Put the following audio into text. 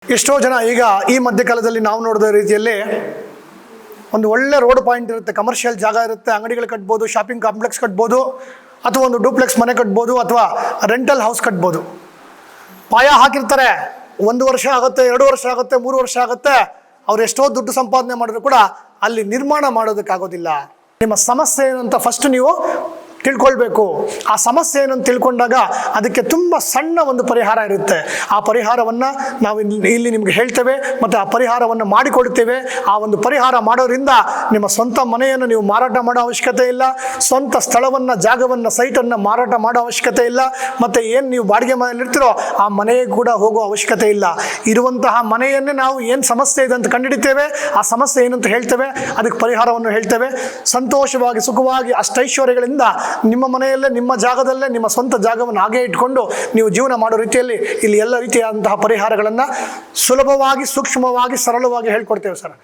ಎಷ್ಟೋ ಜನ ಈಗ ಈ ಮಧ್ಯಕಾಲದಲ್ಲಿ ನಾವು ನೋಡಿದ ರೀತಿಯಲ್ಲಿ ಒಂದು ಒಳ್ಳೆ ರೋಡ್ ಪಾಯಿಂಟ್ ಇರುತ್ತೆ, ಕಮರ್ಷಿಯಲ್ ಜಾಗ ಇರುತ್ತೆ, ಅಂಗಡಿಗಳು ಕಟ್ಬೋದು, ಶಾಪಿಂಗ್ ಕಾಂಪ್ಲೆಕ್ಸ್ ಕಟ್ಬೋದು, ಅಥವಾ ಒಂದು ಡೂಪ್ಲೆಕ್ಸ್ ಮನೆ ಕಟ್ಬೋದು, ಅಥವಾ ರೆಂಟಲ್ ಹೌಸ್ ಕಟ್ಬೋದು. ಪಾಯ ಹಾಕಿರ್ತಾರೆ, 1 ವರ್ಷ ಆಗುತ್ತೆ, 2 ವರ್ಷ ಆಗುತ್ತೆ, 3 ವರ್ಷ ಆಗುತ್ತೆ. ಅವ್ರು ಎಷ್ಟೋ ದುಡ್ಡು ಸಂಪಾದನೆ ಮಾಡಿದ್ರು ಕೂಡ ಅಲ್ಲಿ ನಿರ್ಮಾಣ ಮಾಡೋದಕ್ಕಾಗೋದಿಲ್ಲ. ನಿಮ್ಮ ಸಮಸ್ಯೆ ಏನಂತ ಫಸ್ಟ್ ನೀವು ತಿಳ್ಕೊಳ್ಬೇಕು. ಆ ಸಮಸ್ಯೆ ಏನಂತ ತಿಳ್ಕೊಂಡಾಗ ಅದಕ್ಕೆ ತುಂಬ ಸಣ್ಣ ಒಂದು ಪರಿಹಾರ ಇರುತ್ತೆ. ಆ ಪರಿಹಾರವನ್ನು ನಾವು ಇಲ್ಲಿ ನಿಮಗೆ ಹೇಳ್ತೇವೆ ಮತ್ತು ಆ ಪರಿಹಾರವನ್ನು ಮಾಡಿಕೊಡ್ತೇವೆ. ಆ ಒಂದು ಪರಿಹಾರ ಮಾಡೋದ್ರಿಂದ ನಿಮ್ಮ ಸ್ವಂತ ಮನೆಯನ್ನು ನೀವು ಮಾರಾಟ ಮಾಡೋ ಅವಶ್ಯಕತೆ ಇಲ್ಲ, ಸ್ವಂತ ಸ್ಥಳವನ್ನು, ಜಾಗವನ್ನು, ಸೈಟನ್ನು ಮಾರಾಟ ಮಾಡೋ ಅವಶ್ಯಕತೆ ಇಲ್ಲ, ಮತ್ತು ಏನು ನೀವು ಬಾಡಿಗೆ ಮನೆಯಲ್ಲಿ ಇರ್ತೀರೋ ಆ ಮನೆಗೆ ಕೂಡ ಹೋಗೋ ಅವಶ್ಯಕತೆ ಇಲ್ಲ. ಇರುವಂತಹ ಮನೆಯನ್ನೇ ನಾವು ಏನು ಸಮಸ್ಯೆ ಇದೆ ಅಂತ ಕಂಡುಹಿಡಿತೇವೆ, ಆ ಸಮಸ್ಯೆ ಏನಂತ ಹೇಳ್ತೇವೆ, ಅದಕ್ಕೆ ಪರಿಹಾರವನ್ನು ಹೇಳ್ತೇವೆ. ಸಂತೋಷವಾಗಿ, ಸುಖವಾಗಿ, ಅಷ್ಟೈಶ್ವರ್ಯಗಳಿಂದ ನಿಮ್ಮ ಮನೆಯಲ್ಲೇ, ನಿಮ್ಮ ಜಾಗದಲ್ಲೇ, ನಿಮ್ಮ ಸ್ವಂತ ಜಾಗವನ್ನು ಹಾಗೆ ಇಟ್ಕೊಂಡು ನೀವು ಜೀವನ ಮಾಡೋ ರೀತಿಯಲ್ಲಿ ಇಲ್ಲಿ ಎಲ್ಲ ರೀತಿಯಾದಂತಹ ಪರಿಹಾರಗಳನ್ನು ಸುಲಭವಾಗಿ, ಸೂಕ್ಷ್ಮವಾಗಿ, ಸರಳವಾಗಿ ಹೇಳ್ಕೊಡ್ತೇವೆ ಸರ್.